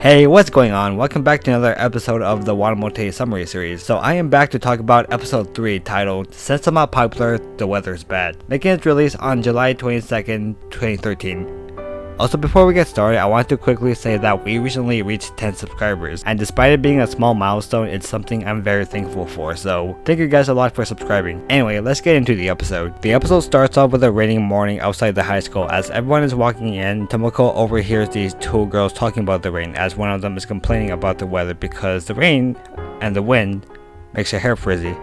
Hey, what's going on? Welcome back to another episode of the Watamote summary series. So I am back to talk about episode 3 titled Since I'm Not Popular, the Weather's Bad, making its release on July 22nd, 2013. Also, before we get started, I want to quickly say that we recently reached 10 subscribers, and despite it being a small milestone, it's something I'm very thankful for, so thank you guys a lot for subscribing. Anyway, let's get into the episode. The episode starts off with a raining morning outside the high school. As everyone is walking in, Tomoko overhears these two girls talking about the rain, as one of them is complaining about the weather because the rain and the wind makes her hair frizzy.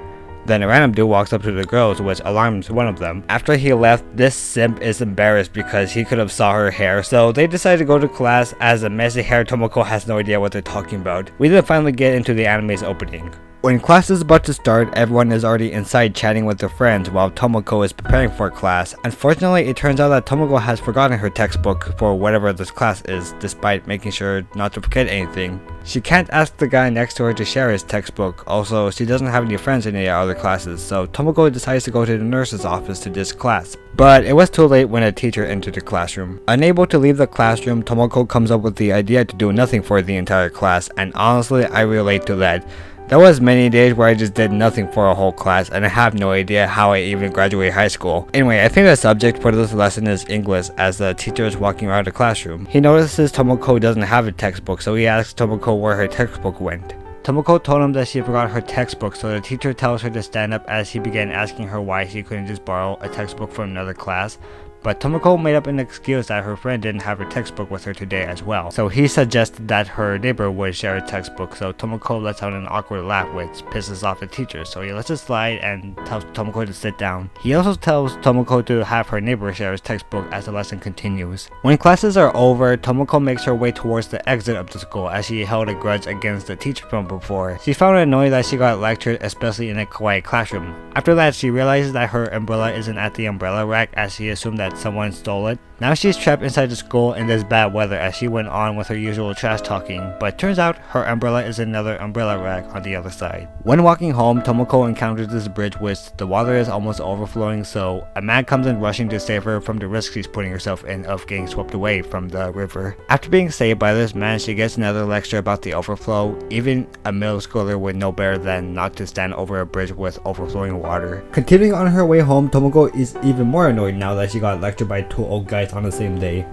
Then a random dude walks up to the girls, which alarms one of them. After he left, this simp is embarrassed because he could have saw her hair, so they decide to go to class as a messy haired Tomoko has no idea what they're talking about. We then finally get into the anime's opening. When class is about to start, everyone is already inside chatting with their friends while Tomoko is preparing for class. Unfortunately, it turns out that Tomoko has forgotten her textbook for whatever this class is, despite making sure not to forget anything. She can't ask the guy next to her to share his textbook. Also, she doesn't have any friends in any other classes, so Tomoko decides to go to the nurse's office to ditch class. But it was too late when a teacher entered the classroom. Unable to leave the classroom, Tomoko comes up with the idea to do nothing for the entire class, and honestly, I relate to that. There was many days where I just did nothing for a whole class, and I have no idea how I even graduated high school. Anyway, I think the subject for this lesson is English, as the teacher is walking around the classroom. He notices Tomoko doesn't have a textbook, so he asks Tomoko where her textbook went. Tomoko told him that she forgot her textbook, so the teacher tells her to stand up as he began asking her why she couldn't just borrow a textbook from another class. But Tomoko made up an excuse that her friend didn't have her textbook with her today as well. So he suggested that her neighbor would share a textbook, so Tomoko lets out an awkward laugh which pisses off the teacher, so he lets it slide and tells Tomoko to sit down. He also tells Tomoko to have her neighbor share his textbook as the lesson continues. When classes are over, Tomoko makes her way towards the exit of the school as she held a grudge against the teacher from before. She found it annoying that she got lectured, especially in a quiet classroom. After that, she realizes that her umbrella isn't at the umbrella rack as she assumed that someone stole it. Now she's trapped inside the school in this bad weather as she went on with her usual trash talking, but turns out her umbrella is another umbrella rack on the other side. When walking home, Tomoko encounters this bridge which the water is almost overflowing, so a man comes in rushing to save her from the risk she's putting herself in of getting swept away from the river. After being saved by this man, she gets another lecture about the overflow. Even a middle schooler would know better than not to stand over a bridge with overflowing water. Continuing on her way home, Tomoko is even more annoyed now that she got lectured by two old guys on the same day.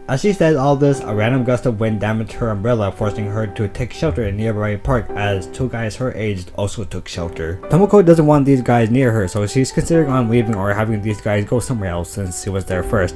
As she says all this, a random gust of wind damaged her umbrella, forcing her to take shelter in a nearby park as two guys her age also took shelter. Tomoko doesn't want these guys near her, so she's considering on leaving or having these guys go somewhere else since she was there first.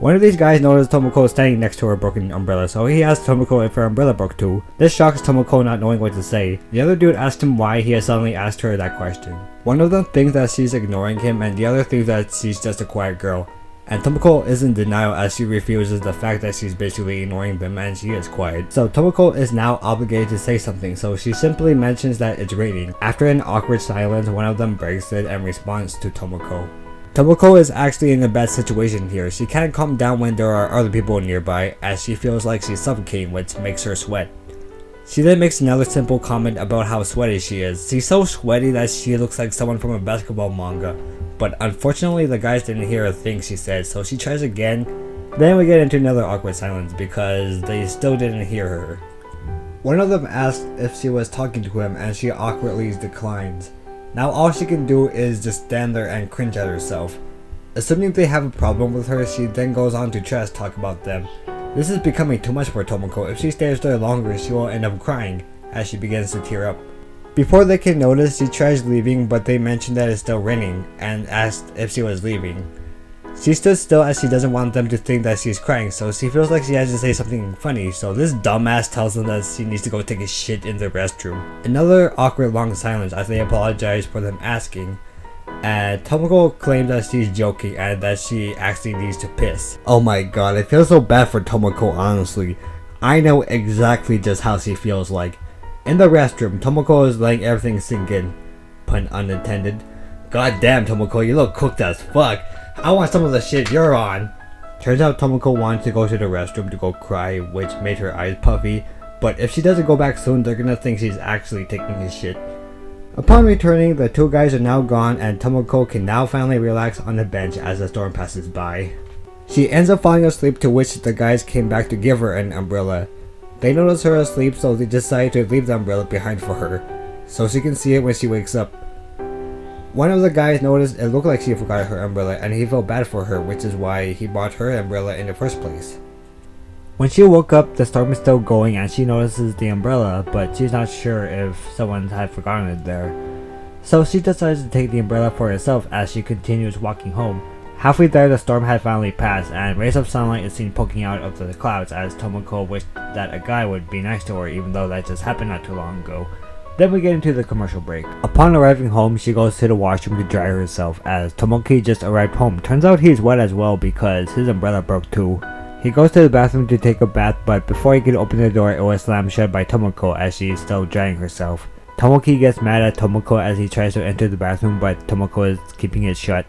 One of these guys noticed Tomoko standing next to her broken umbrella, so he asks Tomoko if her umbrella broke too. This shocks Tomoko, not knowing what to say. The other dude asks him why he has suddenly asked her that question. One of them thinks that she's ignoring him, and the other thinks that she's just a quiet girl. And Tomoko is in denial as she refuses the fact that she's basically ignoring them and she is quiet. So Tomoko is now obligated to say something, so she simply mentions that it's raining. After an awkward silence, one of them breaks it and responds to Tomoko. Tomoko is actually in a bad situation here. She can't calm down when there are other people nearby as she feels like she's suffocating, which makes her sweat. She then makes another simple comment about how sweaty she is. She's so sweaty that she looks like someone from a basketball manga. But unfortunately the guys didn't hear a thing she said, so she tries again. Then we get into another awkward silence because they still didn't hear her. One of them asks if she was talking to him and she awkwardly declines. Now all she can do is just stand there and cringe at herself. Assuming they have a problem with her, she then goes on to trash talk about them. This is becoming too much for Tomoko. If she stays there longer, she will end up crying as she begins to tear up. Before they can notice, she tries leaving, but they mention that it's still raining and asked if she was leaving. She stood still as she doesn't want them to think that she's crying, so she feels like she has to say something funny, so this dumbass tells them that she needs to go take a shit in the restroom. Another awkward long silence as they apologize for them asking, and Tomoko claims that she's joking and that she actually needs to piss. Oh my god, I feel so bad for Tomoko, honestly. I know exactly just how she feels like. In the restroom, Tomoko is letting everything sink in. Pun unintended. God damn, Tomoko, you look cooked as fuck. I want some of the shit you're on. Turns out Tomoko wanted to go to the restroom to go cry, which made her eyes puffy. But if she doesn't go back soon, they're gonna think she's actually taking a shit. Upon returning, the two guys are now gone and Tomoko can now finally relax on the bench as the storm passes by. She ends up falling asleep, to which the guys came back to give her an umbrella. They notice her asleep, so they decide to leave the umbrella behind for her, so she can see it when she wakes up. One of the guys noticed it looked like she forgot her umbrella, and he felt bad for her, which is why he bought her umbrella in the first place. When she woke up, the storm is still going and she notices the umbrella, but she's not sure if someone had forgotten it there. So she decides to take the umbrella for herself as she continues walking home. Halfway there, the storm had finally passed, and rays of sunlight is seen poking out of the clouds as Tomoko wished that a guy would be nice to her, even though that just happened not too long ago. Then we get into the commercial break. Upon arriving home, she goes to the washroom to dry herself as Tomoki just arrived home. Turns out he's wet as well because his umbrella broke too. He goes to the bathroom to take a bath, but before he could open the door, it was slammed shut by Tomoko as she is still drying herself. Tomoki gets mad at Tomoko as he tries to enter the bathroom, but Tomoko is keeping it shut.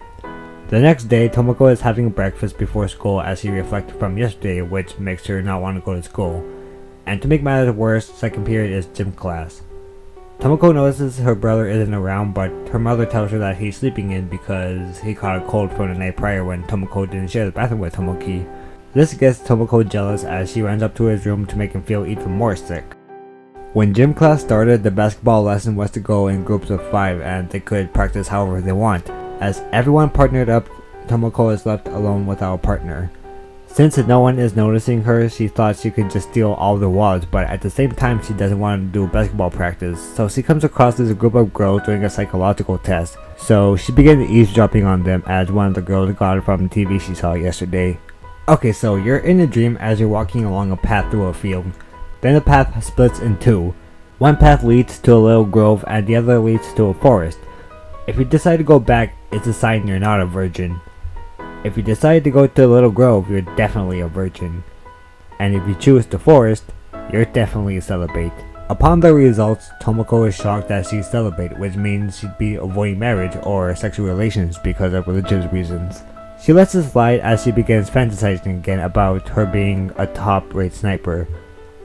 The next day, Tomoko is having breakfast before school as he reflected from yesterday, which makes her not want to go to school. And to make matters worse, second period is gym class. Tomoko notices her brother isn't around, but her mother tells her that he's sleeping in because he caught a cold from the night prior when Tomoko didn't share the bathroom with Tomoki. This gets Tomoko jealous as she runs up to his room to make him feel even more sick. When gym class started, the basketball lesson was to go in groups of 5 and they could practice however they want. As everyone partnered up, Tomoko is left alone without a partner. Since no one is noticing her, she thought she could just steal all the walls, but at the same time she doesn't want to do basketball practice, so she comes across this group of girls doing a psychological test. So she begins eavesdropping on them as one of the girls got it from the TV she saw yesterday. Okay, so you're in a dream as you're walking along a path through a field. Then the path splits in two. One path leads to a little grove and the other leads to a forest. If you decide to go back, it's a sign you're not a virgin. If you decide to go to the little grove, you're definitely a virgin. And if you choose the forest, you're definitely a celibate. Upon the results, Tomoko is shocked that she's celibate, which means she'd be avoiding marriage or sexual relations because of religious reasons. She lets it slide as she begins fantasizing again about her being a top-rate sniper.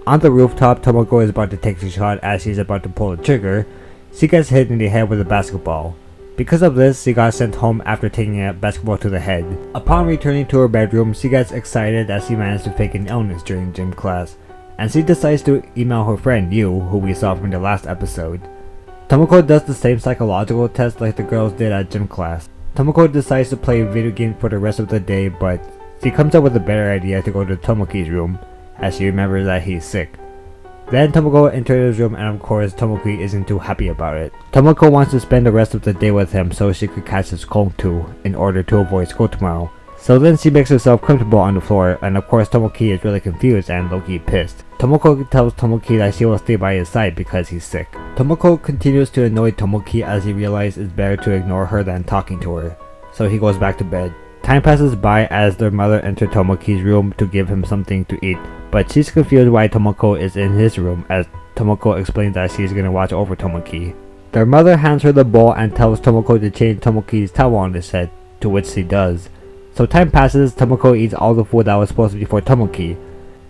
On the rooftop, Tomoko is about to take the shot as she's about to pull the trigger. She gets hit in the head with a basketball. Because of this, she got sent home after taking a basketball to the head. Upon returning to her bedroom, she gets excited as she managed to fake an illness during gym class, and she decides to email her friend Yu, who we saw from the last episode. Tomoko does the same psychological test like the girls did at gym class. Tomoko decides to play video games for the rest of the day, but she comes up with a better idea to go to Tomoki's room, as she remembers that he's sick. Then Tomoko enters his room and of course Tomoki isn't too happy about it. Tomoko wants to spend the rest of the day with him so she could catch his cold too, in order to avoid school tomorrow. So then she makes herself comfortable on the floor, and of course Tomoki is really confused and low-key pissed. Tomoko tells Tomoki that she will stay by his side because he's sick. Tomoko continues to annoy Tomoki as he realizes it's better to ignore her than talking to her, so he goes back to bed. Time passes by as their mother enters Tomoki's room to give him something to eat, but she's confused why Tomoko is in his room as Tomoko explains that she's gonna watch over Tomoki. Their mother hands her the bowl and tells Tomoko to change Tomoki's towel on his head, to which she does. So time passes, Tomoko eats all the food that was supposed to be for Tomoki.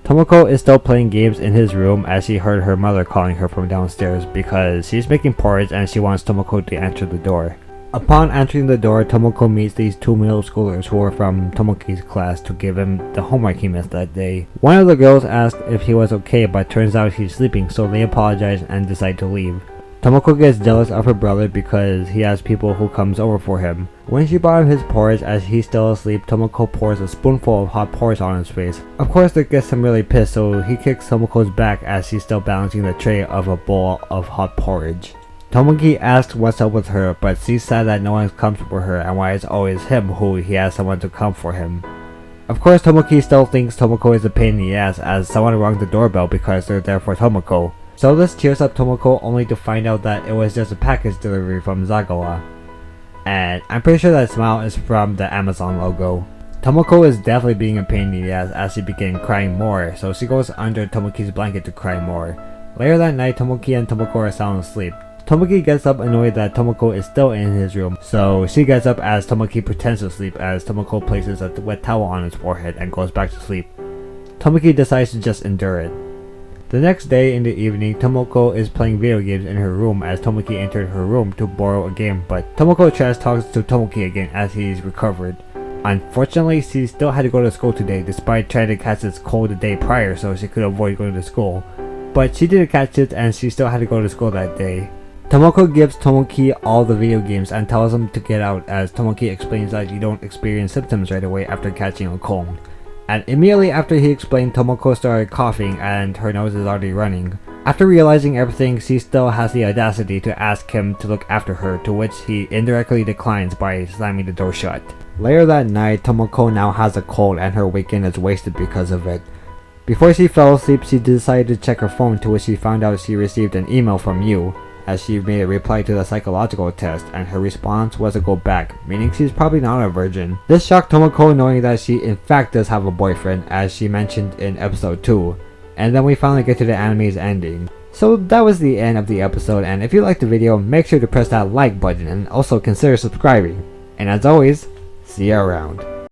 Tomoko is still playing games in his room as she heard her mother calling her from downstairs because she's making porridge and she wants Tomoko to answer the door. Upon entering the door, Tomoko meets these two middle schoolers who are from Tomoki's class to give him the homework he missed that day. One of the girls asked if he was okay, but turns out he's sleeping, so they apologize and decide to leave. Tomoko gets jealous of her brother because he has people who comes over for him. When she brought him his porridge as he's still asleep, Tomoko pours a spoonful of hot porridge on his face. Of course that gets him really pissed, so he kicks Tomoko's back as she's still balancing the tray of a bowl of hot porridge. Tomoki asks what's up with her, but she's sad that no one comes for her and why it's always him who he has someone to come for him. Of course Tomoki still thinks Tomoko is a pain in the ass as someone rang the doorbell because they're there for Tomoko. So this cheers up Tomoko only to find out that it was just a package delivery from Zagawa. And I'm pretty sure that smile is from the Amazon logo. Tomoko is definitely being a pain in the ass as she began crying more, so she goes under Tomoki's blanket to cry more. Later that night, Tomoki and Tomoko are sound asleep. Tomoki gets up annoyed that Tomoko is still in his room, so she gets up as Tomoki pretends to sleep as Tomoko places a wet towel on his forehead and goes back to sleep. Tomoki decides to just endure it. The next day in the evening, Tomoko is playing video games in her room as Tomoki entered her room to borrow a game, but Tomoko trash talks to Tomoki again as he's recovered. Unfortunately, she still had to go to school today despite trying to catch this cold the day prior so she could avoid going to school. But she did catch it and she still had to go to school that day. Tomoko gives Tomoki all the video games and tells him to get out, as Tomoki explains that you don't experience symptoms right away after catching a cold. And immediately after he explained, Tomoko started coughing and her nose is already running. After realizing everything, she still has the audacity to ask him to look after her, to which he indirectly declines by slamming the door shut. Later that night, Tomoko now has a cold and her weekend is wasted because of it. Before she fell asleep, she decided to check her phone, to which she found out she received an email from you, as she made a reply to the psychological test, and her response was to go back, meaning she's probably not a virgin. This shocked Tomoko, knowing that she in fact does have a boyfriend, as she mentioned in episode 2. And then we finally get to the anime's ending. So that was the end of the episode, and if you liked the video, make sure to press that like button and also consider subscribing. And as always, see you around.